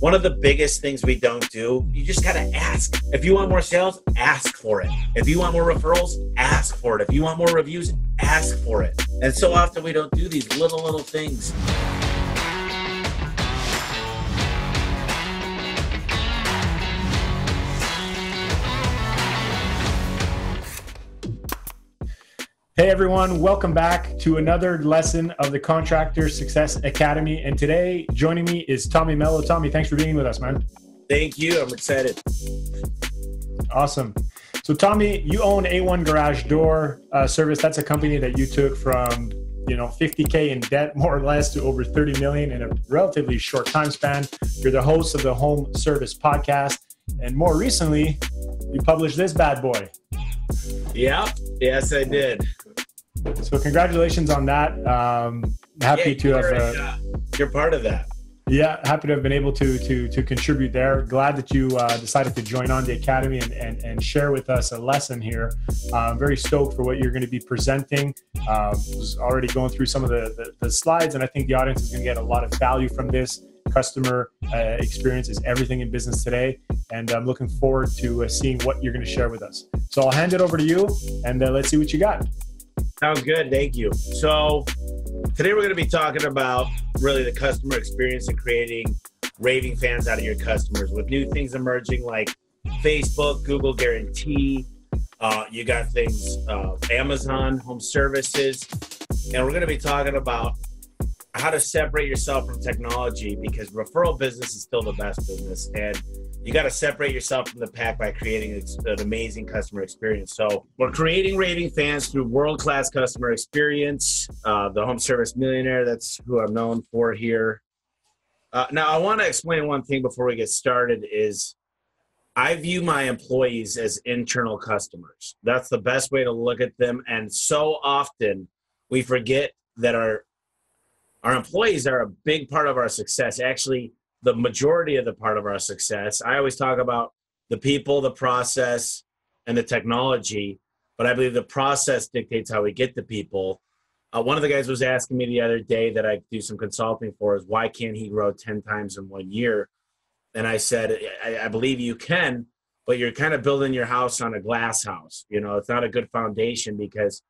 One of the biggest things we don't do, you just got to ask. If you want more sales, ask for it. If you want more referrals, ask for it. If you want more reviews, ask for it. And so often we don't do these little things. Hey everyone, welcome back to another lesson of the Contractor Success Academy. And today joining me is Tommy Mello. Tommy, thanks for being with us, man. Thank you. I'm excited. Awesome. So Tommy, you own A1 Garage Door Service. That's a company that you took from, $50K in debt, more or less, to over $30 million in a relatively short time span. You're the host of the Home Service podcast. And more recently, you published this bad boy. Yeah. Yes, I did. So congratulations on that. Happy to have. You're part of that. Yeah, happy to have been able to contribute there. Glad that you decided to join on the Academy and share with us a lesson here. I'm very stoked for what you're going to be presenting. Was already going through some of the slides, and I think the audience is going to get a lot of value from this. Customer experience is everything in business today, and I'm looking forward to seeing what you're going to share with us. So I'll hand it over to you, and let's see what you got. Sounds good. Thank you. So today we're going to be talking about really the customer experience and creating raving fans out of your customers with new things emerging like Facebook, Google Guarantee. You got things, Amazon, home services. And we're going to be talking about how to separate yourself from technology, because referral business is still the best business. And you got to separate yourself from the pack by creating an amazing customer experience. So we're creating raving fans through world-class customer experience. The Home Service Millionaire, that's who I'm known for here. Now, I want to explain one thing before we get started is I view my employees as internal customers. That's the best way to look at them. And so often we forget that our employees are a big part of our success. Actually, the majority of the part of our success. I always talk about the people, the process, and the technology, but I believe the process dictates how we get the people. One of the guys was asking me the other day that I do some consulting for is why can't he grow 10 times in 1 year? And I said, I believe you can, but you're kind of building your house on a glass house. It's not a good foundation, because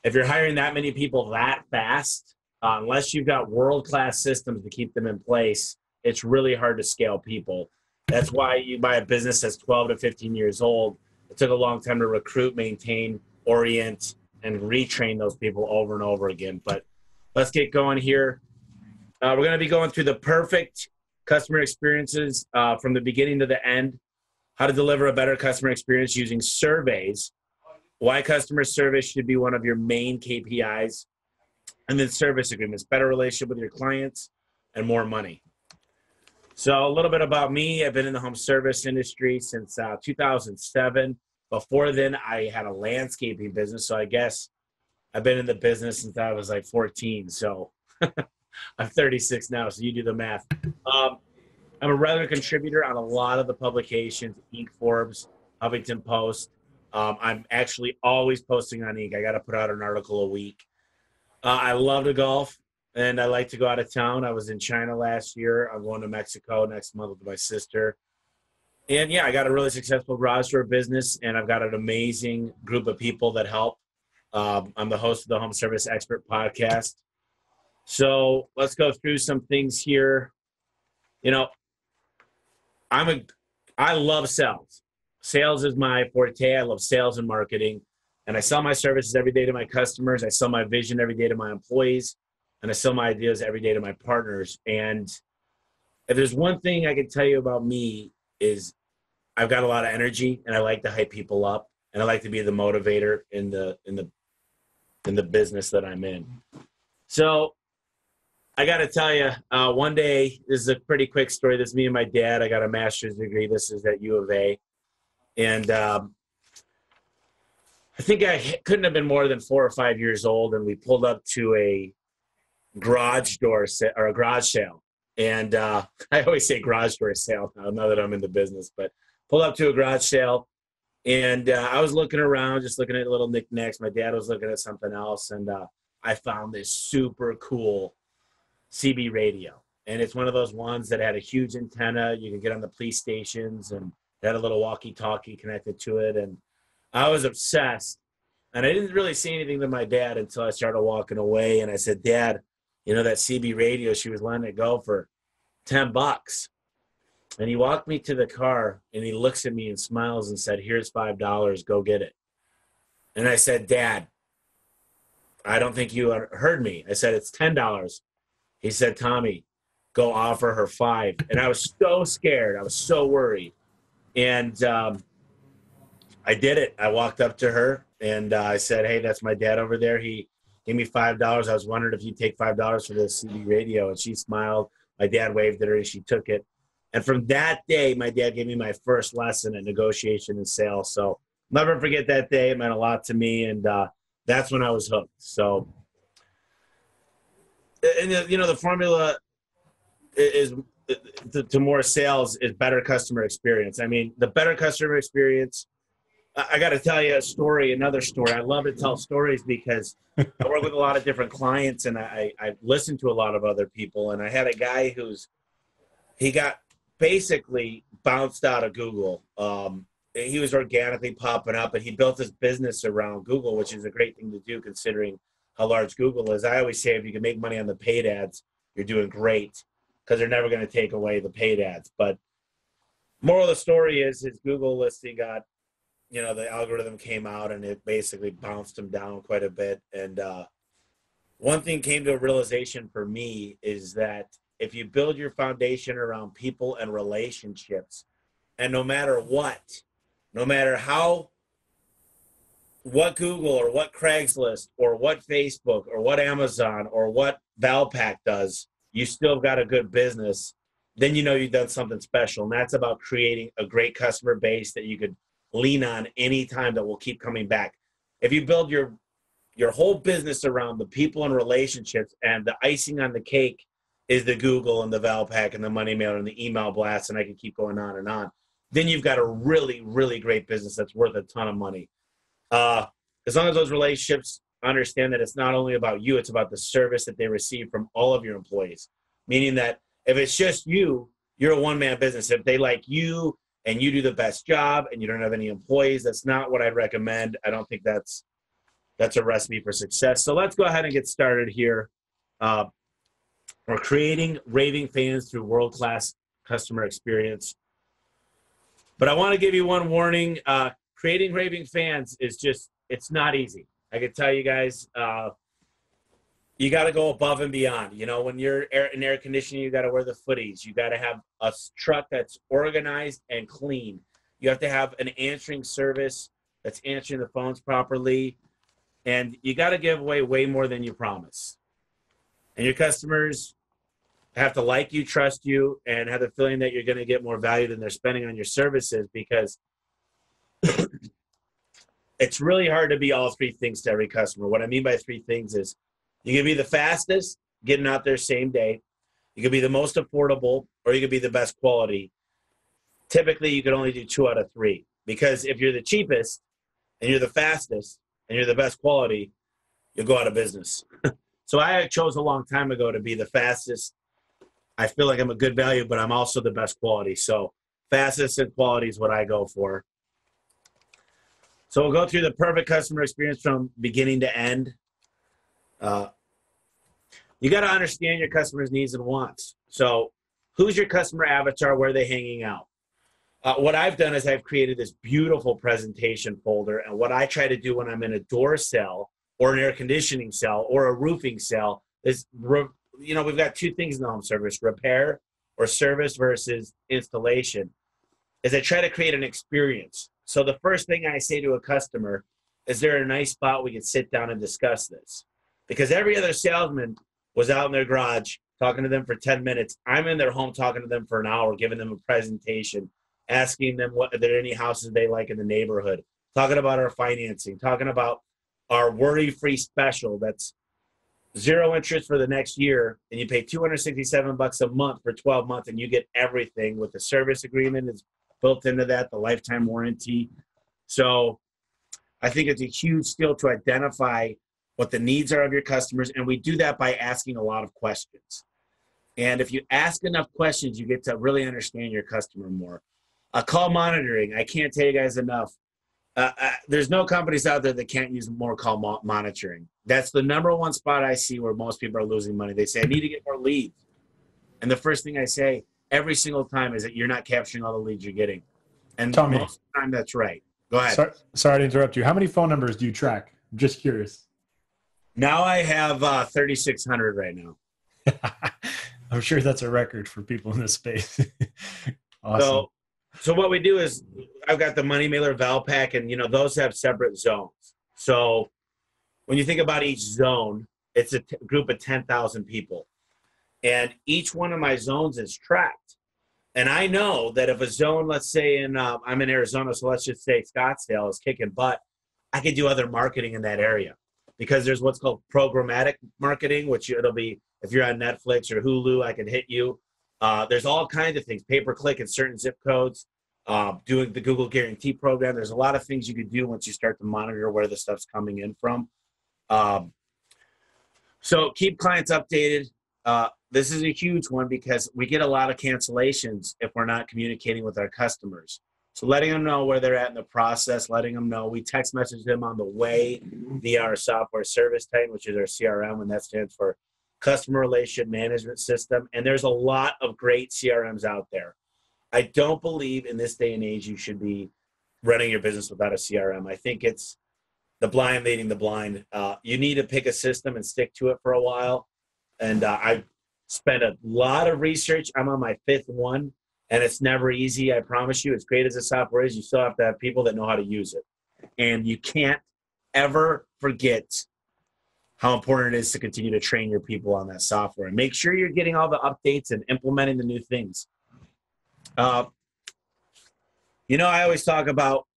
if you're hiring that many people that fast, unless you've got world-class systems to keep them in place, it's really hard to scale people. That's why you buy a business that's 12 to 15 years old. It took a long time to recruit, maintain, orient, and retrain those people over and over again. But let's get going here. We're going to be going through the perfect customer experiences from the beginning to the end, how to deliver a better customer experience using surveys, why customer service should be one of your main KPIs, and then service agreements, better relationship with your clients, and more money. So a little bit about me. I've been in the home service industry since 2007. Before then, I had a landscaping business. So I guess I've been in the business since I was like 14. So I'm 36 now, so you do the math. I'm a regular contributor on a lot of the publications, Inc., Forbes, Huffington Post. I'm actually always posting on Inc. I got to put out an article a week. I love to golf, and I like to go out of town. I was in China last year. I'm going to Mexico next month with my sister. And yeah, I got a really successful garage door business, and I've got an amazing group of people that help. I'm the host of the Home Service Expert podcast. So let's go through some things here. I love sales. Sales is my forte. I love sales and marketing. And I sell my services every day to my customers. I sell my vision every day to my employees. And I sell my ideas every day to my partners. And if there's one thing I can tell you about me is I've got a lot of energy, and I like to hype people up, and I like to be the motivator in the business that I'm in. So I got to tell you, one day, this is a pretty quick story. This is me and my dad. I got a master's degree. This is at U of A. And I think I couldn't have been more than 4 or 5 years old, and we pulled up to a garage door or a garage sale. And I always say garage door sale now that I'm in the business, but pulled up to a garage sale, and I was looking around, just looking at little knickknacks. My dad was looking at something else, and I found this super cool CB radio. and it's one of those ones that had a huge antenna. You could get on the police stations, and it had a little walkie-talkie connected to it. And I was obsessed. And I didn't really say anything to my dad until I started walking away. And I said, Dad, you know, that CB radio, she was letting it go for $10. And he walked me to the car, and he looks at me and smiles and said, here's $5, go get it. And I said, Dad, I don't think you heard me. I said, it's $10. He said, Tommy, go offer her $5. And I was so scared. I was so worried. And I did it. I walked up to her, and I said, hey, that's my dad over there. He gave me $5. I was wondering if you'd take $5 for this CB radio. And she smiled. My dad waved at her, and she took it. And from that day, my dad gave me my first lesson in negotiation and sales. So never forget that day. It meant a lot to me. And that's when I was hooked. So, and you know, the formula is to more sales is better customer experience. I mean, the better customer experience, I got to tell you a story, another story. I love to tell stories because I work with a lot of different clients, and I listen to a lot of other people. And I had a guy he got basically bounced out of Google. He was organically popping up, and he built his business around Google, which is a great thing to do considering how large Google is. I always say if you can make money on the paid ads, you're doing great, because they're never going to take away the paid ads. But moral of the story is his Google listing got, you know, the algorithm came out, and it basically bounced him down quite a bit. And one thing came to a realization for me is that if you build your foundation around people and relationships, and no matter what Google or what Craigslist or what Facebook or what Amazon or what Valpak does, you still got a good business, then you know you've done something special. And that's about creating a great customer base that you could lean on anytime that will keep coming back. If you build your whole business around the people and relationships, and the icing on the cake is the Google and the Valpak and the money mailer and the email blasts, and I can keep going on, then you've got a really, really great business that's worth a ton of money. As long as those relationships understand that it's not only about you, it's about the service that they receive from all of your employees. Meaning that if it's just you, you're a one-man business. If they like you and you do the best job and you don't have any employees, that's not what I'd recommend. I don't think that's a recipe for success. So let's go ahead and get started here. We're creating raving fans through world-class customer experience. But I want to give you one warning. Creating raving fans is it's not easy. I can tell you guys, you got to go above and beyond. You know, when you're in air conditioning, you got to wear the footies. You got to have a truck that's organized and clean. You have to have an answering service that's answering the phones properly. And you got to give away way more than you promise. And your customers have to like you, trust you, and have the feeling that you're going to get more value than they're spending on your services, because it's really hard to be all three things to every customer. What I mean by three things is you can be the fastest, getting out there same day. You can be the most affordable, or you can be the best quality. Typically, you can only do 2 out of 3, because if you're the cheapest and you're the fastest and you're the best quality, you'll go out of business. So I chose a long time ago to be the fastest. I feel like I'm a good value, but I'm also the best quality. So fastest and quality is what I go for. So we'll go through the perfect customer experience from beginning to end. You got to understand your customer's needs and wants. So who's your customer avatar? Where are they hanging out? What I've done is I've created this beautiful presentation folder. And what I try to do when I'm in a door cell or an air conditioning cell or a roofing cell is, you know, we've got 2 things in the home service: repair or service versus installation. Is I try to create an experience. So the first thing I say to a customer, is there a nice spot we can sit down and discuss this? Because every other salesman was out in their garage talking to them for 10 minutes. I'm in their home talking to them for an hour, giving them a presentation, asking them what are there any houses they like in the neighborhood, talking about our financing, talking about our worry-free special that's 0 interest for the next year, and you pay $267 a month for 12 months, and you get everything with the service agreement is built into that, the lifetime warranty. So I think it's a huge skill to identify what the needs are of your customers, and we do that by asking a lot of questions. And if you ask enough questions, you get to really understand your customer more. Call monitoring, I can't tell you guys enough. There's no companies out there that can't use more call monitoring. That's the number one spot I see where most people are losing money. They say, I need to get more leads. And the first thing I say every single time is that you're not capturing all the leads you're getting. And Tommy, most of the time, that's right. Go ahead. Sorry to interrupt you. How many phone numbers do you track? I'm just curious. Now I have 3,600 right now. I'm sure that's a record for people in this space. Awesome. So what we do is I've got the Money Mailer Valpak, and those have separate zones. So when you think about each zone, it's a group of 10,000 people. And each one of my zones is tracked. And I know that if a zone, let's say I'm in Arizona, so let's just say Scottsdale is kicking butt, I could do other marketing in that area. Because there's what's called programmatic marketing, which it'll be if you're on Netflix or Hulu, I can hit you. There's all kinds of things, pay-per-click in certain zip codes, doing the Google Guarantee program. There's a lot of things you could do once you start to monitor where the stuff's coming in from. So keep clients updated. This is a huge one because we get a lot of cancellations if we're not communicating with our customers. So letting them know where they're at in the process, letting them know. We text message them on the way via our software service tank, which is our CRM, and that stands for Customer Relationship Management System. And there's a lot of great CRMs out there. I don't believe in this day and age you should be running your business without a CRM. I think it's the blind leading the blind. You need to pick a system and stick to it for a while. And I've spent a lot of research. I'm on my 5th one. And it's never easy, I promise you. As great as the software is, you still have to have people that know how to use it. And you can't ever forget how important it is to continue to train your people on that software. And make sure you're getting all the updates and implementing the new things. I always talk about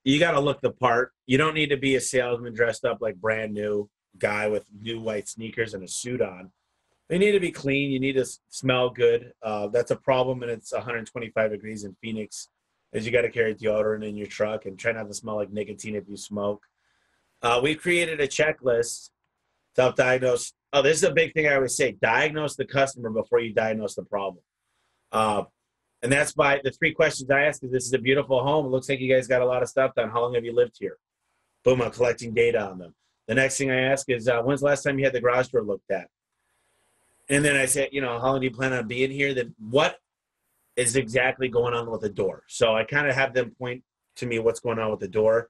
you got to look the part. You don't need to be a salesman dressed up like brand new guy with new white sneakers and a suit on. They need to be clean. You need to smell good. That's a problem, and it's 125 degrees in Phoenix, is you got to carry deodorant in your truck and try not to smell like nicotine if you smoke. We created a checklist to help diagnose. Oh, this is a big thing I always say. Diagnose the customer before you diagnose the problem. And that's by the 3 questions I ask is, this is a beautiful home. It looks like you guys got a lot of stuff done. How long have you lived here? Boom, I'm collecting data on them. The next thing I ask is, when's the last time you had the garage door looked at? And then I say, how long do you plan on being here? Then what is exactly going on with the door? So I kind of have them point to me what's going on with the door.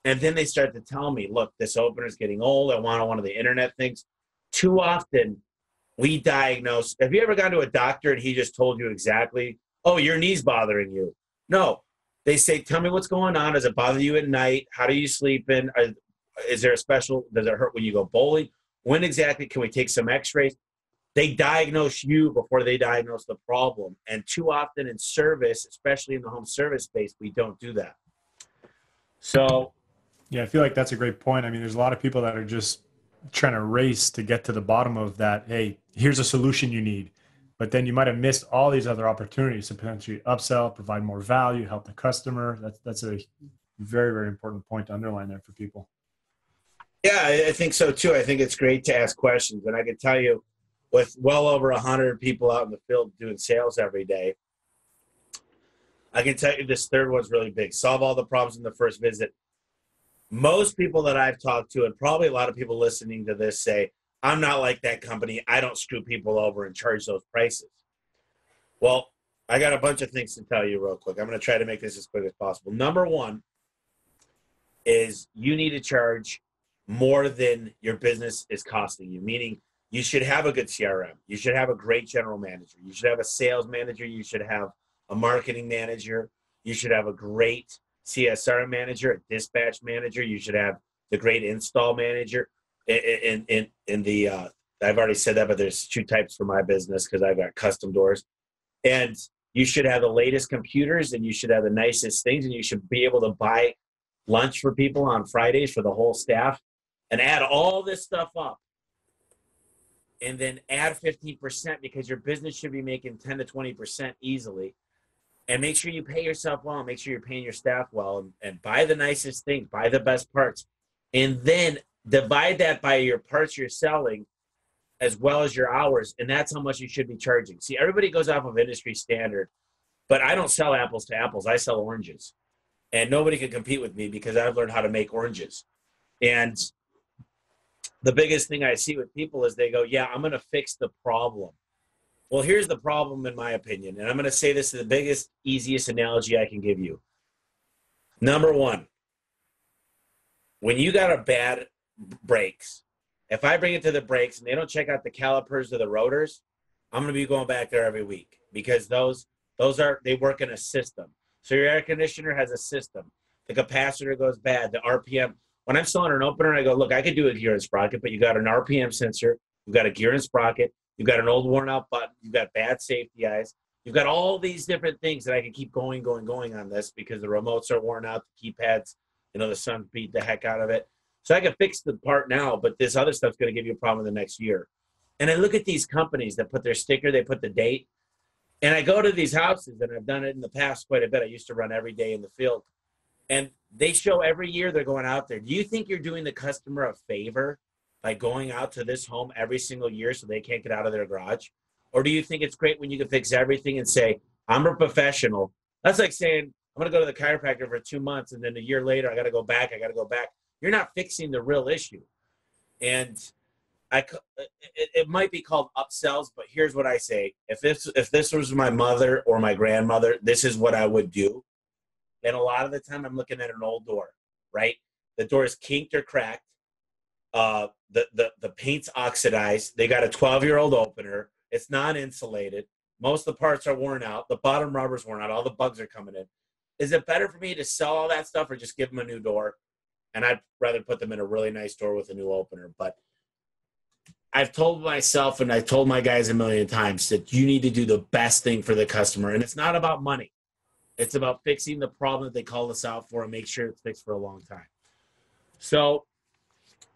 And then they start to tell me, look, this opener's getting old. I want one of the internet things. Too often we diagnose. Have you ever gone to a doctor and he just told you exactly, oh, your knee's bothering you? No. They say, tell me what's going on. Does it bother you at night? How do you sleep in? Is there a special, does it hurt when you go bowling? When exactly can we take some x-rays? They diagnose you before they diagnose the problem. And too often in service, especially in the home service space, we don't do that. So, yeah, I feel like that's a great point. I mean, there's a lot of people that are just trying to race to get to the bottom of that. Hey, here's a solution you need. But then you might have missed all these other opportunities to potentially upsell, provide more value, help the customer. That's a very, very important point to underline there for people. Yeah, I think so too. I think it's great to ask questions. And I can tell you, with well over 100 people out in the field doing sales every day, I can tell you this 3rd one's really big. Solve all the problems in the first visit. Most people that I've talked to, and probably a lot of people listening to this, say, I'm not like that company. I don't screw people over and charge those prices. Well, I got a bunch of things to tell you real quick. I'm going to try to make this as quick as possible. Number 1 is you need to charge more than your business is costing you, meaning you should have a good CRM. You should have a great general manager. You should have a sales manager. You should have a marketing manager. You should have a great CSR manager, a dispatch manager. You should have the great install manager. I've already said that, but there's 2 types for my business because I've got custom doors. And you should have the latest computers, and you should have the nicest things, and you should be able to buy lunch for people on Fridays for the whole staff and add all this stuff up. And then add 15% because your business should be making 10 to 20% easily. And make sure you pay yourself well. Make sure you're paying your staff well. And buy the nicest things. Buy the best parts. And then divide that by your parts you're selling. as well as your hours, and that's how much you should be charging. See, everybody goes off of industry standard, but I don't sell apples to apples. I sell oranges, and nobody can compete with me because I've learned how to make oranges. And the biggest thing I see with people is they go, yeah, I'm going to fix the problem. Well, here's the problem, in my opinion, and I'm going to say this is the biggest, easiest analogy I can give you. Number one, when you got a bad brakes, if I bring it to the brakes and they don't check out the calipers or the rotors, I'm going to be going back there every week because those they work in a system. So your air conditioner has a system. The capacitor goes bad, the RPM. When I'm selling an opener, I go, look, I could do a gear and sprocket, but you got an RPM sensor, you've got a gear and sprocket, you've got an old worn out button, you've got bad safety eyes, you've got all these different things that I can keep going on this because the remotes are worn out, the keypads, the sun beat the heck out of it. So I can fix the part now, but this other stuff's going to give you a problem in the next year. And I look at these companies that put their sticker, they put the date, and I go to these houses, and I've done it in the past quite a bit. I used to run every day in the field, and they show every year they're going out there. Do you think you're doing the customer a favor by going out to this home every single year so they can't get out of their garage? Or do you think it's great when you can fix everything and say, I'm a professional? That's like saying, I'm going to go to the chiropractor for 2 months, and then a year later, I got to go back. You're not fixing the real issue. And it might be called upsells, but here's what I say. If this was my mother or my grandmother, this is what I would do. And a lot of the time I'm looking at an old door, right? The door is kinked or cracked. The paint's oxidized. They got a 12-year-old opener. It's non-insulated. Most of the parts are worn out. The bottom rubber's worn out. All the bugs are coming in. Is it better for me to sell all that stuff or just give them a new door? And I'd rather put them in a really nice door with a new opener. But I've told myself and I've told my guys a million times that you need to do the best thing for the customer. And it's not about money. It's about fixing the problem that they call us out for and make sure it's fixed for a long time. So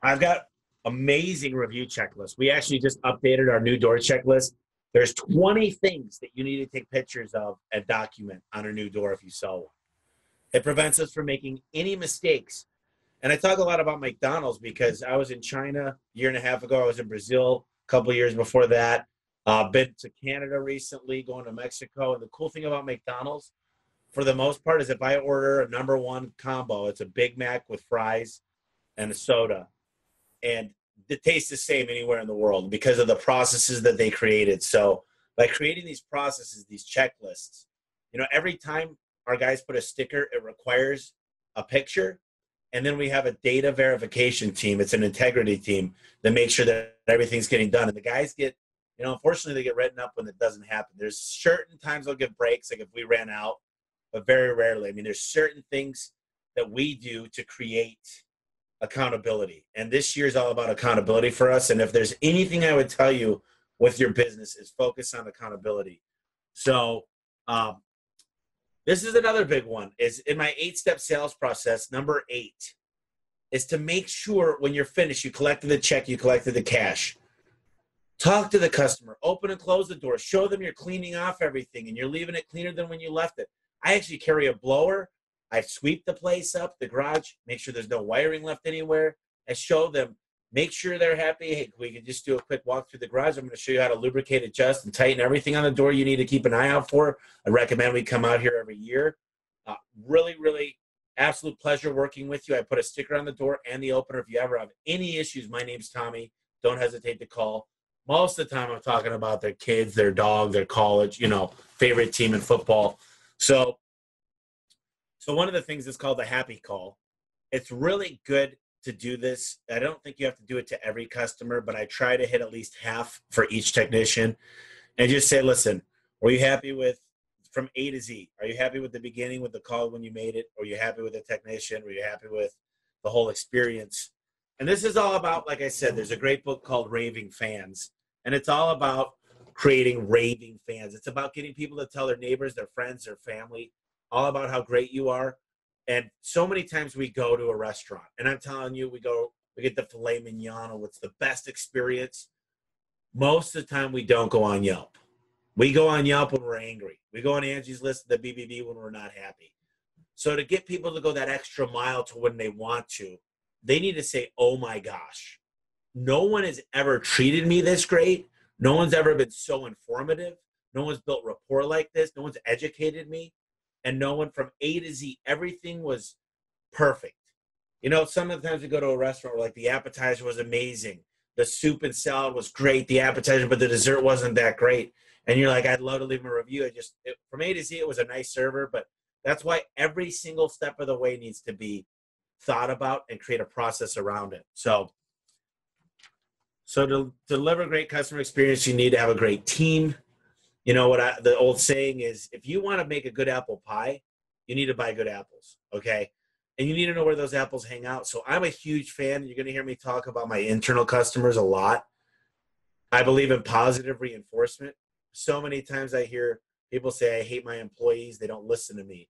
I've got amazing review checklist. We actually just updated our new door checklist. There's 20 things that you need to take pictures of and document on a new door if you sell one. It prevents us from making any mistakes. And I talk a lot about McDonald's because I was in China a year and a half ago. I was in Brazil a couple of years before that. Been to Canada recently, going to Mexico. And the cool thing about McDonald's, for the most part, is if I order a number one combo, it's a Big Mac with fries and a soda. And it tastes the same anywhere in the world because of the processes that they created. So by creating these processes, these checklists, every time our guys put a sticker, it requires a picture. And then we have a data verification team. It's an integrity team that makes sure that everything's getting done. And the guys get, unfortunately, they get written up when it doesn't happen. There's certain times they'll give breaks, like if we ran out, but very rarely. I mean, there's certain things that we do to create accountability. And this year is all about accountability for us. And if there's anything I would tell you with your business is focus on accountability. So this is another big one, is in my 8-step sales process. Number 8 is to make sure when you're finished, you collected the check, you collected the cash. Talk to the customer, open and close the door, show them you're cleaning off everything and you're leaving it cleaner than when you left it. I actually carry a blower. I sweep the place up, the garage, make sure there's no wiring left anywhere. I show them, make sure they're happy. Hey, we can just do a quick walk through the garage. I'm going to show you how to lubricate, adjust, and tighten everything on the door you need to keep an eye out for. I recommend we come out here every year. Really, really absolute pleasure working with you. I put a sticker on the door and the opener. If you ever have any issues, my name's Tommy. Don't hesitate to call. Most of the time I'm talking about their kids, their dog, their college, favorite team in football. So one of the things is called the happy call. It's really good to do this. I don't think you have to do it to every customer, but I try to hit at least half for each technician and just say, listen, were you happy with from A to Z? Are you happy with the beginning with the call when you made it? Were you happy with the technician? Were you happy with the whole experience? And this is all about, like I said, there's a great book called Raving Fans, and it's all about creating raving fans. It's about getting people to tell their neighbors, their friends, their family, all about how great you are. And so many times we go to a restaurant, and I'm telling you, we get the filet mignon, or what's the best experience. Most of the time we don't go on Yelp. We go on Yelp when we're angry. We go on Angie's List of the BBB when we're not happy. So to get people to go that extra mile to when they want to, they need to say, oh my gosh. no one has ever treated me this great. No one's ever been so informative. No one's built rapport like this. No one's educated me. And no one from A to Z, everything was perfect. You know, sometimes we go to a restaurant where like the appetizer was amazing. The soup and salad was great, the appetizer, but the dessert wasn't that great. And you're like, I'd love to leave them a review. From A to Z, it was a nice server, but that's why every single step of the way needs to be thought about and create a process around it. So to deliver great customer experience, you need to have a great team. You know what the old saying is, if you want to make a good apple pie, you need to buy good apples, okay? And you need to know where those apples hang out. So I'm a huge fan. You're going to hear me talk about my internal customers a lot. I believe in positive reinforcement. So many times I hear people say, I hate my employees. They don't listen to me.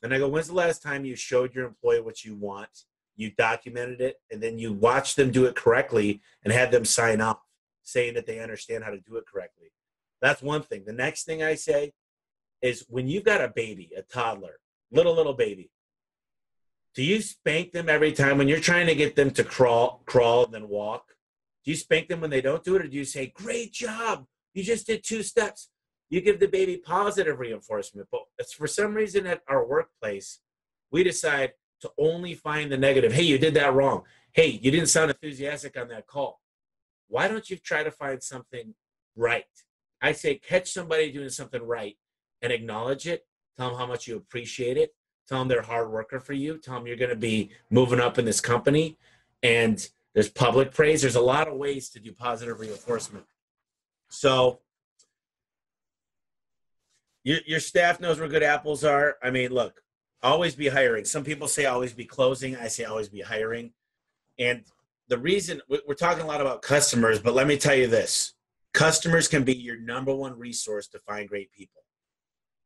And I go, when's the last time you showed your employee what you want, you documented it, and then you watched them do it correctly and had them sign off saying that they understand how to do it correctly? That's one thing. The next thing I say is, when you've got a baby, a toddler, little baby, do you spank them every time when you're trying to get them to crawl, then walk? Do you spank them when they don't do it, or do you say, great job, you just did 2 steps? You give the baby positive reinforcement. But it's for some reason at our workplace, we decide to only find the negative. Hey, you did that wrong. Hey, you didn't sound enthusiastic on that call. Why don't you try to find something right? I say, catch somebody doing something right and acknowledge it. Tell them how much you appreciate it. Tell them they're a hard worker for you. Tell them you're going to be moving up in this company. And there's public praise. There's a lot of ways to do positive reinforcement. So your staff knows where good apples are. I mean, look, always be hiring. Some people say always be closing. I say always be hiring. And the reason we're talking a lot about customers, but let me tell you this. Customers can be your number one resource to find great people.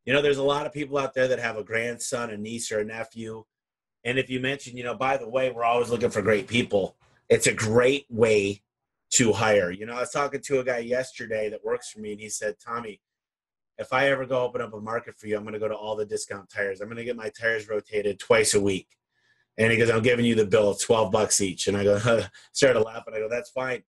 You know, there's a lot of people out there that have a grandson, a niece, or a nephew. And if you mention, you know, by the way, we're always looking for great people, it's a great way to hire. You know, I was talking to a guy yesterday that works for me, and he said, Tommy, if I ever go open up a market for you, I'm going to go to all the discount tires. I'm going to get my tires rotated twice a week. And he goes, I'm giving you the bill of $12 each. And I go, started laughing. I go, that's fine.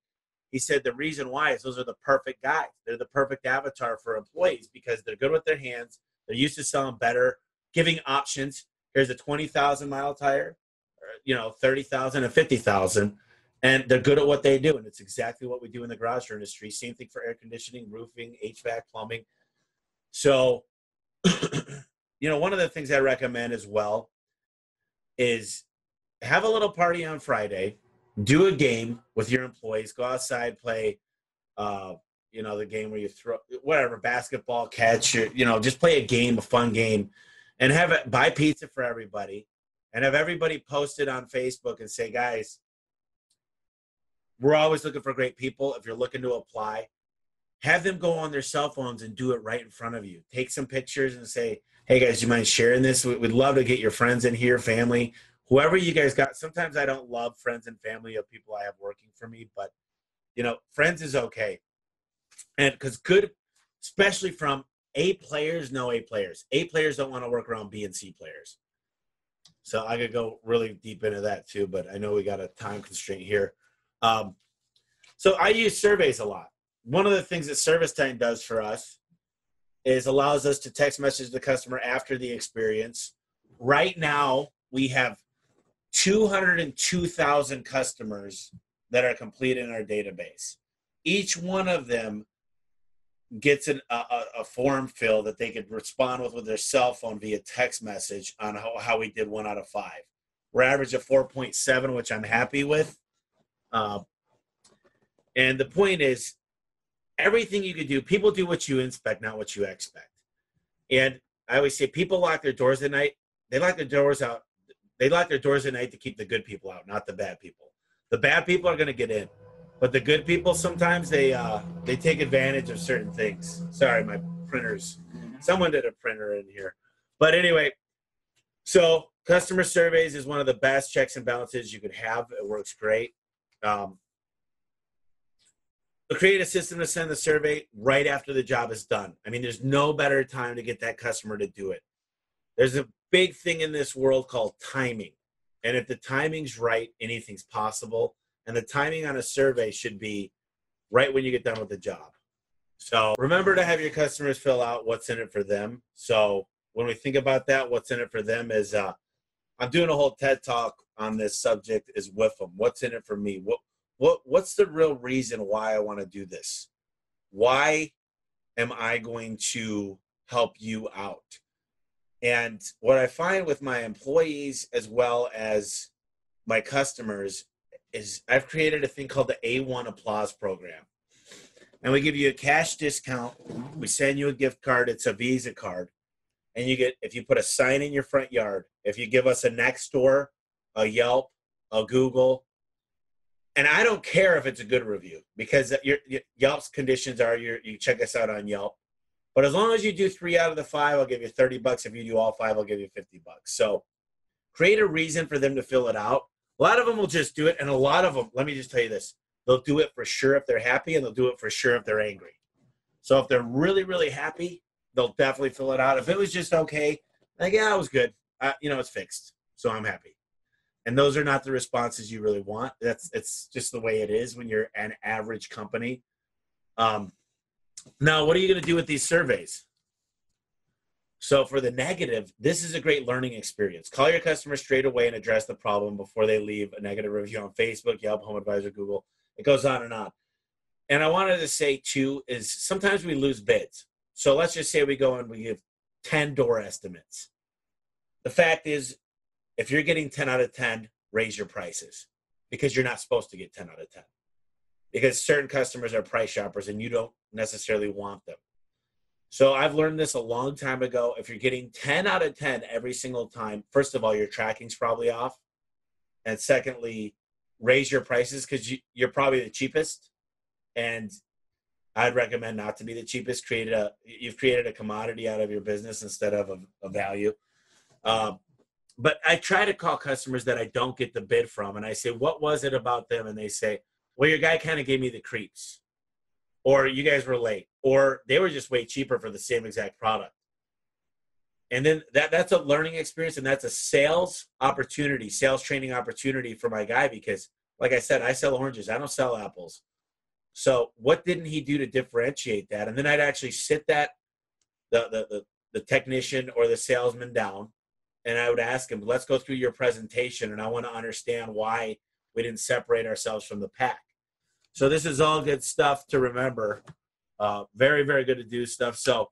He said the reason why is those are the perfect guys. They're the perfect avatar for employees because they're good with their hands. They're used to selling better, giving options. Here's a 20,000-mile tire, or, you know, 30,000 and 50,000. And they're good at what they do. And it's exactly what we do in the garage door industry. Same thing for air conditioning, roofing, HVAC, plumbing. So, you know, one of the things I recommend as well is have a little party on Friday, do a game with your employees, go outside, play, you know, the game where you throw whatever, basketball, catch, you know, just play a game, a fun game, and have it, buy pizza for everybody and have everybody post it on Facebook and say, guys, we're always looking for great people. If you're looking to apply, have them go on their cell phones and do it right in front of you. Take some pictures and say, hey guys, do you mind sharing this? We'd love to get your friends in here, family, whoever you guys got. Sometimes I don't love friends and family of people I have working for me, but you know, friends is okay. And because good, especially from A players, no A players. A players don't want to work around B and C players. So I could go really deep into that too, but I know we got a time constraint here. So I use surveys a lot. One of the things that Service Time does for us is allows us to text message the customer after the experience. Right now, we have 202,000 customers that are complete in our database. Each one of them gets a form fill that they could respond with their cell phone via text message on how we did 1 out of 5. We're average of 4.7, which I'm happy with. And the point is, everything you can do, people do what you inspect, not what you expect. And I always say people lock their doors at night. They lock their doors out. They lock their doors at night to keep the good people out, not the bad people. The bad people are going to get in. But the good people, sometimes they take advantage of certain things. Sorry, my printer's, someone did a printer in here. But anyway, so customer surveys is one of the best checks and balances you could have. It works great. Create a system to send the survey right after the job is done. I mean, there's no better time to get that customer to do it. There's a big thing in this world called timing. And if the timing's right, anything's possible. And the timing on a survey should be right when you get done with the job. So remember to have your customers fill out what's in it for them. So when we think about that, what's in it for them is, I'm doing a whole TED talk on this subject, is with them. What's in it for me? What's the real reason why I want to do this? Why am I going to help you out? And what I find with my employees as well as my customers is I've created a thing called the A1 Applause Program. And we give you a cash discount. We send you a gift card. It's a Visa card. And you get, if you put a sign in your front yard, if you give us a Nextdoor, a Yelp, a Google, and I don't care if it's a good review, because your Yelp's conditions are you check us out on Yelp. But as long as you do 3 out of the 5, I'll give you $30. If you do all 5, I'll give you $50. So create a reason for them to fill it out. A lot of them will just do it. And a lot of them, let me just tell you this, they'll do it for sure if they're happy, and they'll do it for sure if they're angry. So if they're really, really happy, they'll definitely fill it out. If it was just okay, like, yeah, it was good. It's fixed. So I'm happy. And those are not the responses you really want. It's just the way it is when you're an average company. Now, what are you going to do with these surveys? So for the negative, this is a great learning experience. Call your customers straight away and address the problem before they leave a negative review on Facebook, Yelp, Home Advisor, Google. It goes on and on. And I wanted to say, too, is sometimes we lose bids. So let's just say we go and we give 10 door estimates. The fact is, if you're getting 10 out of 10, raise your prices, because you're not supposed to get 10 out of 10. Because certain customers are price shoppers and you don't necessarily want them. So I've learned this a long time ago. If you're getting 10 out of 10 every single time, first of all, your tracking's probably off. And secondly, raise your prices, because you're probably the cheapest. And I'd recommend not to be the cheapest. You've created a commodity out of your business instead of a value. But I try to call customers that I don't get the bid from, and I say, what was it about them? And they say, well, your guy kind of gave me the creeps, or you guys were late, or they were just way cheaper for the same exact product. And then that's a learning experience, and that's a sales training opportunity for my guy, because like I said, I sell oranges. I don't sell apples. So what didn't he do to differentiate that? And then I'd actually sit the technician or the salesman down, and I would ask him, let's go through your presentation, and I want to understand why we didn't separate ourselves from the pack. So this is all good stuff to remember. Very, very good to do stuff. So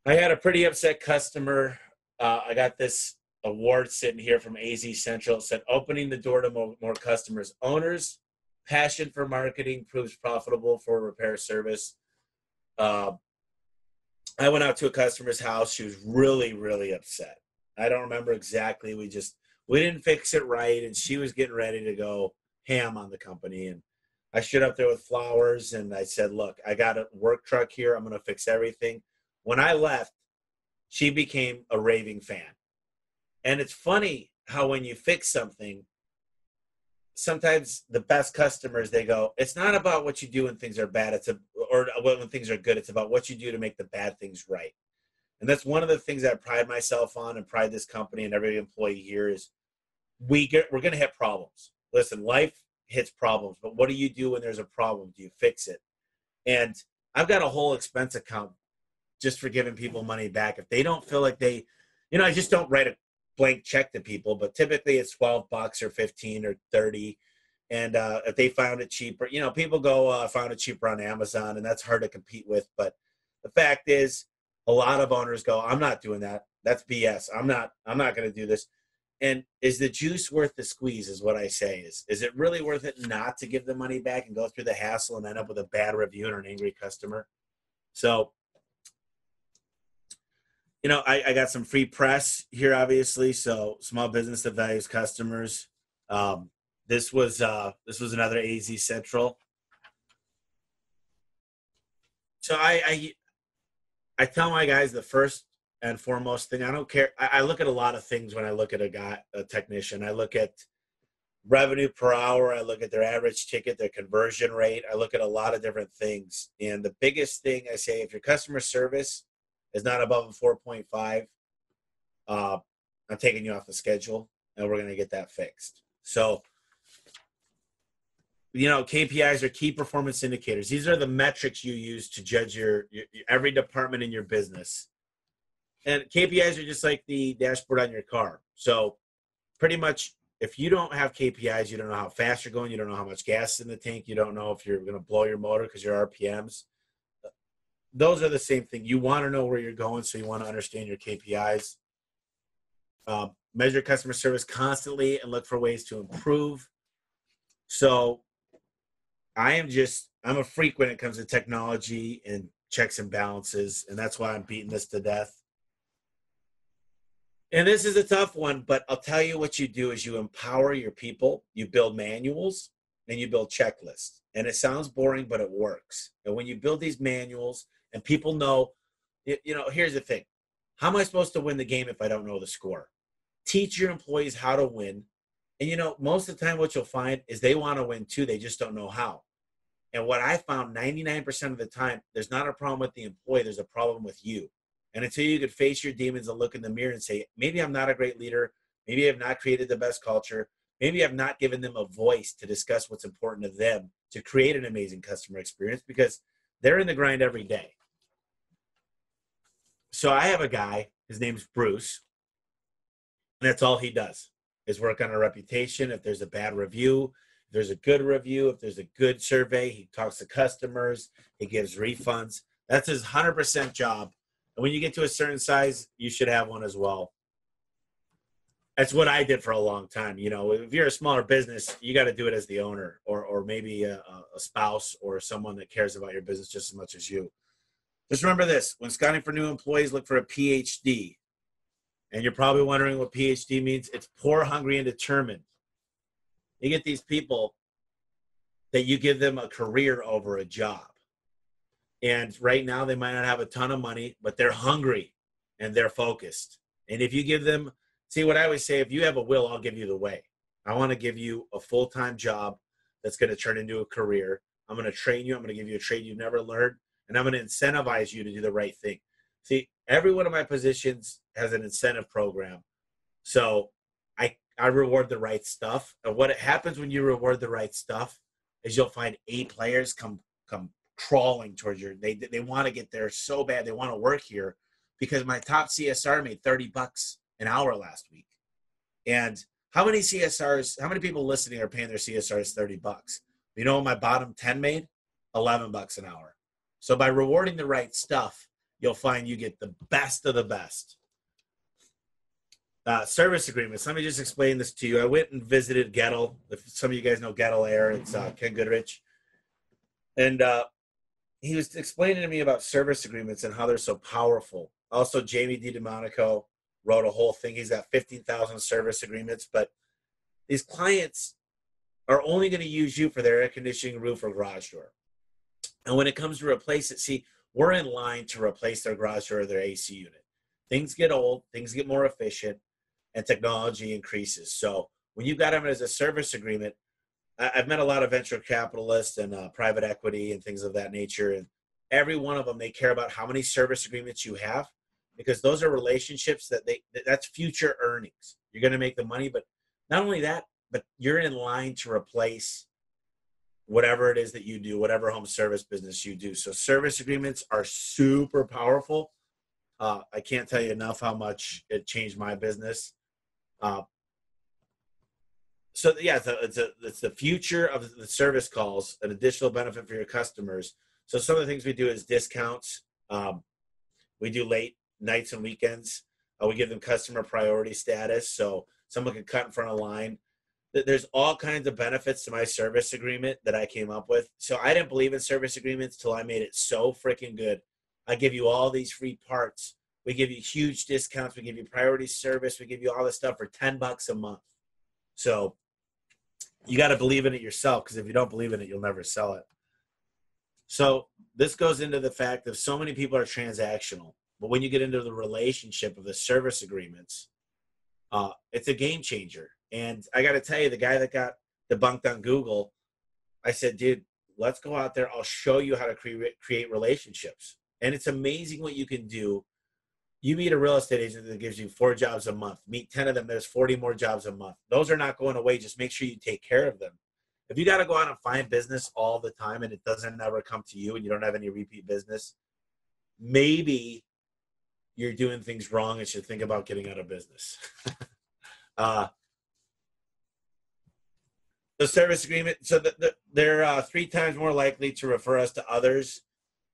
I had a pretty upset customer. I got this award sitting here from AZ Central. It said, opening the door to more customers. Owners, passion for marketing proves profitable for repair service. I went out to a customer's house. She was really, really upset. I don't remember exactly. We didn't fix it right, and she was getting ready to go ham on the company. And I stood up there with flowers, and I said, look, I got a work truck here. I'm going to fix everything. When I left, she became a raving fan. And it's funny how when you fix something, sometimes the best customers, they go, it's not about what you do when things are bad, or when things are good. It's about what you do to make the bad things right. And that's one of the things I pride myself on and pride this company and every employee here is we're going to hit problems. Listen, life hits problems, but what do you do when there's a problem? Do you fix it? And I've got a whole expense account just for giving people money back. If they don't feel like I just don't write a blank check to people, but typically it's $12 or 15 or 30. And if they found it cheaper, people go, found it cheaper on Amazon, and that's hard to compete with. But the fact is, a lot of owners go, I'm not doing that. That's BS. I'm not going to do this. And is the juice worth the squeeze is what I say. Is it really worth it not to give the money back and go through the hassle and end up with a bad review or an angry customer? So, I got some free press here, obviously. So small business that values customers. This was another AZ Central. So I tell my guys the first and foremost thing, I don't care. I look at a lot of things when I look at a technician. I look at revenue per hour. I look at their average ticket, their conversion rate. I look at a lot of different things. And the biggest thing I say, if your customer service is not above a 4.5, I'm taking you off the schedule, and we're going to get that fixed. So KPIs are key performance indicators. These are the metrics you use to judge your every department in your business. And KPIs are just like the dashboard on your car. So pretty much, if you don't have KPIs, you don't know how fast you're going. You don't know how much gas is in the tank. You don't know if you're going to blow your motor because your RPMs. Those are the same thing. You want to know where you're going, so you want to understand your KPIs. Measure customer service constantly and look for ways to improve. So I'm a freak when it comes to technology and checks and balances, and that's why I'm beating this to death. And this is a tough one, but I'll tell you what you do is you empower your people, you build manuals, and you build checklists. And it sounds boring, but it works. And when you build these manuals and people know, here's the thing. How am I supposed to win the game if I don't know the score? Teach your employees how to win. And, most of the time what you'll find is they want to win too. They just don't know how. And what I found 99% of the time, there's not a problem with the employee. There's a problem with you. And until you could face your demons and look in the mirror and say, maybe I'm not a great leader. Maybe I've not created the best culture. Maybe I've not given them a voice to discuss what's important to them to create an amazing customer experience, because they're in the grind every day. So I have a guy, his name's Bruce, and that's all he does is work on a reputation. If there's a bad review, if there's a good review, if there's a good survey, he talks to customers, he gives refunds. That's his 100% job. And when you get to a certain size, you should have one as well. That's what I did for a long time. If you're a smaller business, you got to do it as the owner or maybe a spouse or someone that cares about your business just as much as you. Just remember this. When scouting for new employees, look for a PhD. And you're probably wondering what PhD means. It's poor, hungry, and determined. You get these people that you give them a career over a job. And right now they might not have a ton of money, but they're hungry and they're focused. And if you give them, see what I always say, if you have a will, I'll give you the way. I want to give you a full-time job that's going to turn into a career. I'm going to train you. I'm going to give you a trade you've never learned. And I'm going to incentivize you to do the right thing. See, every one of my positions has an incentive program. So I reward the right stuff. And what happens when you reward the right stuff is you'll find A players come crawling towards they want to get there so bad. They want to work here because my top CSR made $30 an hour last week. And how many people listening are paying their CSRs $30? You know what my bottom 10 made? $11 an hour. So by rewarding the right stuff, you'll find you get the best of the best. Service agreements. Let me just explain this to you. I went and visited Gettle. If some of you guys know Gettle Air, it's Ken Goodrich. And he was explaining to me about service agreements and how they're so powerful. Also, Jamie DiDomenico wrote a whole thing. He's got 15,000 service agreements, but these clients are only going to use you for their air conditioning, roof, or garage door. And when it comes to replace it, see, we're in line to replace their garage door or their AC unit. Things get old, things get more efficient, and technology increases. So when you've got them as a service agreement, I've met a lot of venture capitalists and private equity and things of that nature. And every one of them, they care about how many service agreements you have, because those are relationships that's future earnings. You're going to make the money, but not only that, but you're in line to replace whatever it is that you do, whatever home service business you do. So service agreements are super powerful. I can't tell you enough how much it changed my business. So yeah, it's the future of the service calls, an additional benefit for your customers. So some of the things we do is discounts. We do late nights and weekends. We give them customer priority status, so someone can cut in front of line. There's all kinds of benefits to my service agreement that I came up with. So I didn't believe in service agreements till I made it so freaking good. I give you all these free parts. We give you huge discounts. We give you priority service. We give you all this stuff for $10 a month. So you got to believe in it yourself, because if you don't believe in it, you'll never sell it. So this goes into the fact that so many people are transactional. But when you get into the relationship of the service agreements, it's a game changer. And I got to tell you, the guy that got debunked on Google, I said, dude, let's go out there. I'll show you how to create relationships. And it's amazing what you can do. You meet a real estate agent that gives you 4 jobs a month. Meet 10 of them. There's 40 more jobs a month. Those are not going away. Just make sure you take care of them. If you got to go out and find business all the time and it doesn't ever come to you and you don't have any repeat business, maybe you're doing things wrong and should think about getting out of business. The service agreement, so they're 3 times more likely to refer us to others.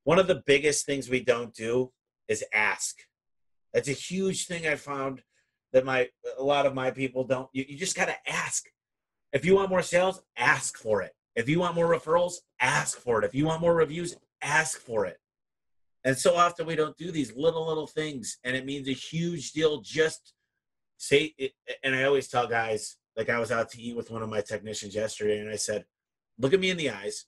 One of the biggest things we don't do is ask. That's a huge thing I found that a lot of my people don't. You just got to ask. If you want more sales, ask for it. If you want more referrals, ask for it. If you want more reviews, ask for it. And so often we don't do these little things, and it means a huge deal. Just say it. And I always tell guys, like I was out to eat with one of my technicians yesterday, and I said, look at me in the eyes,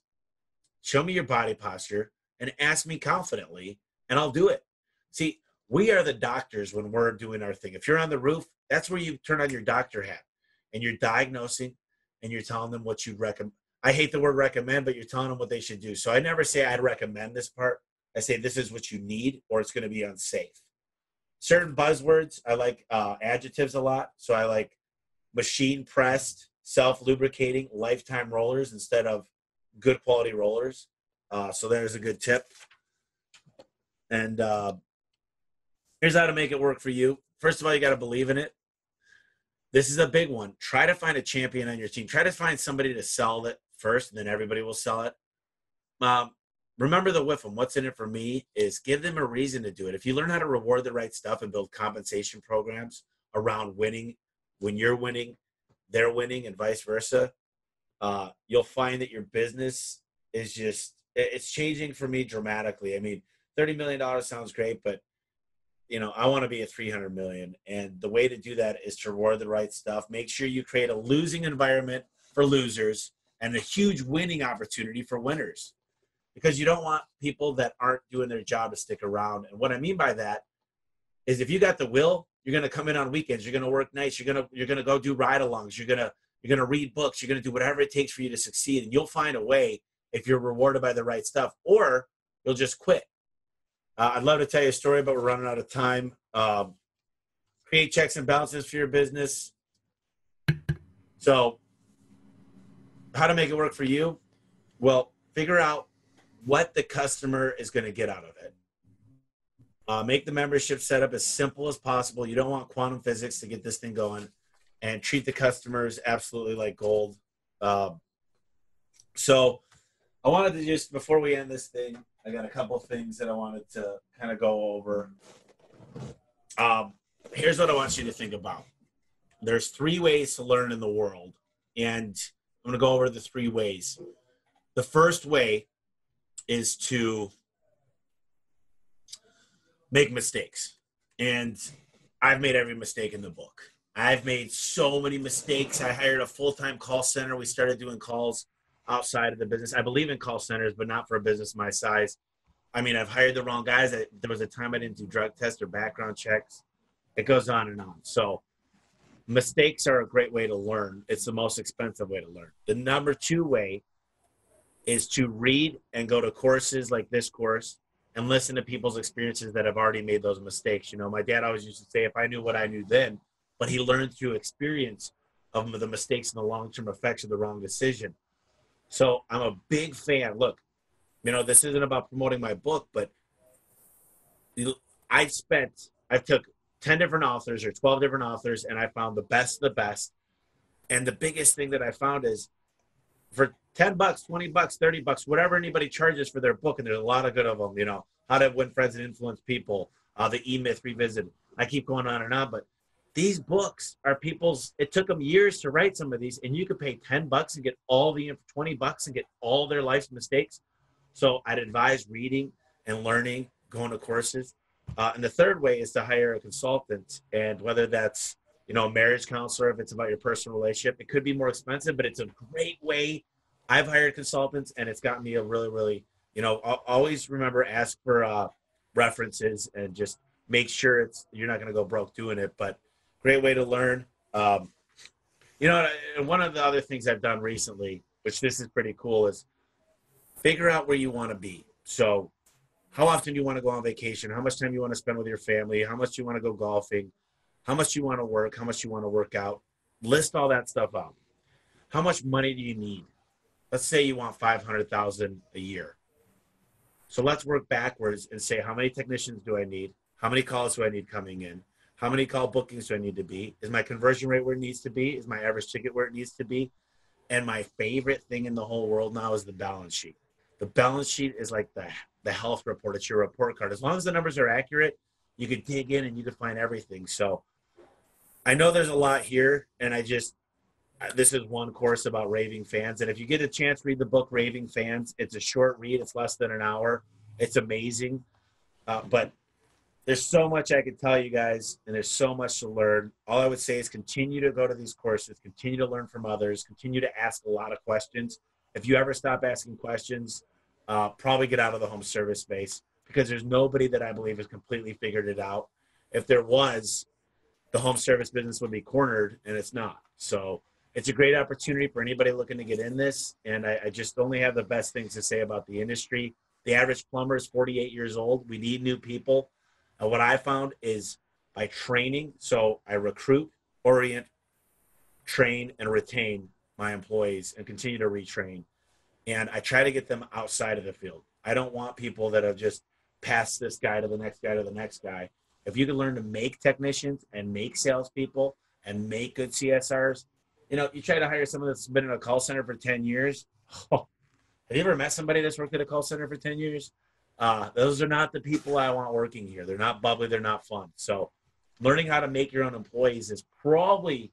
show me your body posture, and ask me confidently, and I'll do it. See, we are the doctors when we're doing our thing. If you're on the roof, that's where you turn on your doctor hat, and you're diagnosing, and you're telling them what you'd recommend. I hate the word recommend, but you're telling them what they should do. So I never say I'd recommend this part. I say this is what you need, or it's going to be unsafe. Certain buzzwords, I like adjectives a lot. So I like machine pressed, self-lubricating, lifetime rollers instead of good quality rollers. So there's a good tip. And here's how to make it work for you. First of all, you got to believe in it. This is a big one. Try to find a champion on your team. Try to find somebody to sell it first, and then everybody will sell it. Remember the WIFM. What's in it for me is give them a reason to do it. If you learn how to reward the right stuff and build compensation programs around winning, when you're winning, they're winning, and vice versa, you'll find that your business is it's changing for me dramatically. I mean, $30 million sounds great, but I want to be at 300 million. And the way to do that is to reward the right stuff. Make sure you create a losing environment for losers and a huge winning opportunity for winners, because you don't want people that aren't doing their job to stick around. And what I mean by that is if you got the will, you're going to come in on weekends. You're going to work nights. You're going to go do ride-alongs. You're going to read books. You're going to do whatever it takes for you to succeed. And you'll find a way if you're rewarded by the right stuff, or you'll just quit. I'd love to tell you a story, but we're running out of time. Create checks and balances for your business. So how to make it work for you? Well, figure out what the customer is going to get out of it. Make the membership setup as simple as possible. You don't want quantum physics to get this thing going, and treat the customers absolutely like gold. So I wanted to just, before we end this thing, I got a couple of things that I wanted to kind of go over. Here's what I want you to think about. There's 3 ways to learn in the world, and I'm going to go over the 3 ways. The first way is to make mistakes. And I've made every mistake in the book. I've made so many mistakes. I hired a full-time call center. We started doing calls outside of the business. I believe in call centers, but not for a business my size. I mean, I've hired the wrong guys. There was a time I didn't do drug tests or background checks. It goes on and on. So mistakes are a great way to learn. It's the most expensive way to learn. The number 2 way is to read and go to courses like this course and listen to people's experiences that have already made those mistakes. My dad always used to say, if I knew what I knew then, but he learned through experience of the mistakes and the long-term effects of the wrong decision. So I'm a big fan. Look, this isn't about promoting my book, but I took 10 different authors or 12 different authors, and I found the best of the best. And the biggest thing that I found is for $10, $20, $30, whatever anybody charges for their book, and there's a lot of good of them, How to Win Friends and Influence People, the E-Myth Revisited. I keep going on and on, but these books are it took them years to write some of these, and you could pay $10 and get $20 and get all their life's mistakes. So I'd advise reading and learning, going to courses. And the third way is to hire a consultant, and whether that's, a marriage counselor, if it's about your personal relationship, it could be more expensive, but it's a great way. I've hired consultants, and it's gotten me a really, really, always remember, ask for references, and just make sure you're not going to go broke doing it, but great way to learn. One of the other things I've done recently, which this is pretty cool, is figure out where you want to be. So how often do you want to go on vacation? How much time you want to spend with your family? How much do you want to go golfing? How much you want to work? How much you want to work out? List all that stuff out. How much money do you need? let's say you want 500,000 a year. So let's work backwards and say, how many technicians do I need? How many calls do I need coming in? How many call bookings do I need to be? Is my conversion rate where it needs to be? Is my average ticket where it needs to be? And my favorite thing in the whole world now is the balance sheet. The balance sheet is like the health report. It's your report card. As long as the numbers are accurate, you can dig in and you can find everything. So I know there's a lot here, and this is one course about raving fans. And if you get a chance, read the book Raving Fans. It's a short read. It's less than an hour. It's amazing. But there's so much I could tell you guys, and there's so much to learn. All I would say is continue to go to these courses, continue to learn from others, continue to ask a lot of questions. If you ever stop asking questions, probably get out of the home service space, because there's nobody that I believe has completely figured it out. If there was, the home service business would be cornered, and it's not. So it's a great opportunity for anybody looking to get in this, and I just only have the best things to say about the industry. The average plumber is 48 years old. We need new people. And what I found is by training, so I recruit, orient, train, and retain my employees and continue to retrain. And I try to get them outside of the field. I don't want people that have just passed this guy to the next guy to the next guy. If you can learn to make technicians and make salespeople and make good CSRs, you try to hire someone that's been in a call center for 10 years. Oh, have you ever met somebody that's worked at a call center for 10 years? Those are not the people I want working here. They're not bubbly. They're not fun. So learning how to make your own employees is probably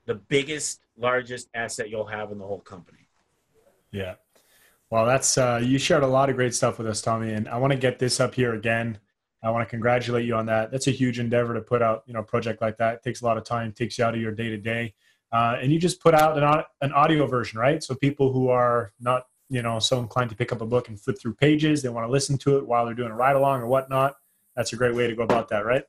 the biggest, largest asset you'll have in the whole company. Yeah. Well, that's you shared a lot of great stuff with us, Tommy, and I want to get this up here again. I want to congratulate you on that. That's a huge endeavor to put out, a project like that. It takes a lot of time, takes you out of your day-to-day. And you just put out an audio version, right? So people who are not, so inclined to pick up a book and flip through pages, they want to listen to it while they're doing a ride-along or whatnot. That's a great way to go about that, right?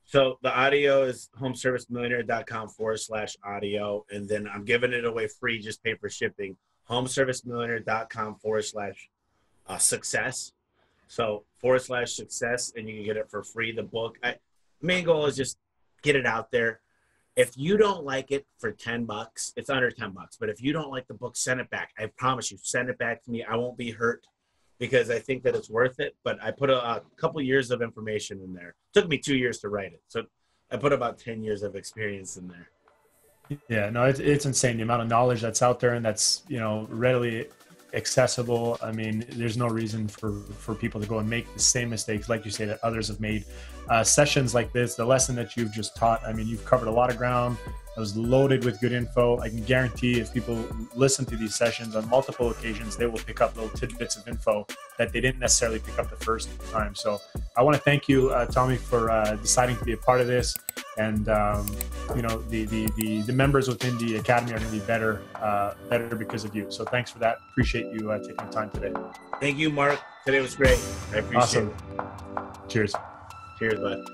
So the audio is homeservicemillionaire.com/audio. And then I'm giving it away free, just pay for shipping. homeservicemillionaire.com/success. So /success, and you can get it for free. The book, main goal is just get it out there. If you don't like it for $10, it's under $10. But if you don't like the book, send it back. I promise you, send it back to me. I won't be hurt because I think that it's worth it. But I put a couple years of information in there. It took me 2 years to write it. So I put about 10 years of experience in there. Yeah, no, it's insane the amount of knowledge that's out there and that's, readily accessible. I mean, there's no reason for people to go and make the same mistakes, like you say, that others have made. Sessions like this, the lesson that you've just taught, I mean, you've covered a lot of ground. It was loaded with good info. I can guarantee if people listen to these sessions on multiple occasions, they will pick up little tidbits of info that they didn't necessarily pick up the first time. So I want to thank you, Tommy, for deciding to be a part of this. And, the members within the Academy are going to be better because of you. So thanks for that. Appreciate you taking the time today. Thank you, Mark. Today was great. I appreciate it. Cheers. Cheers, bud.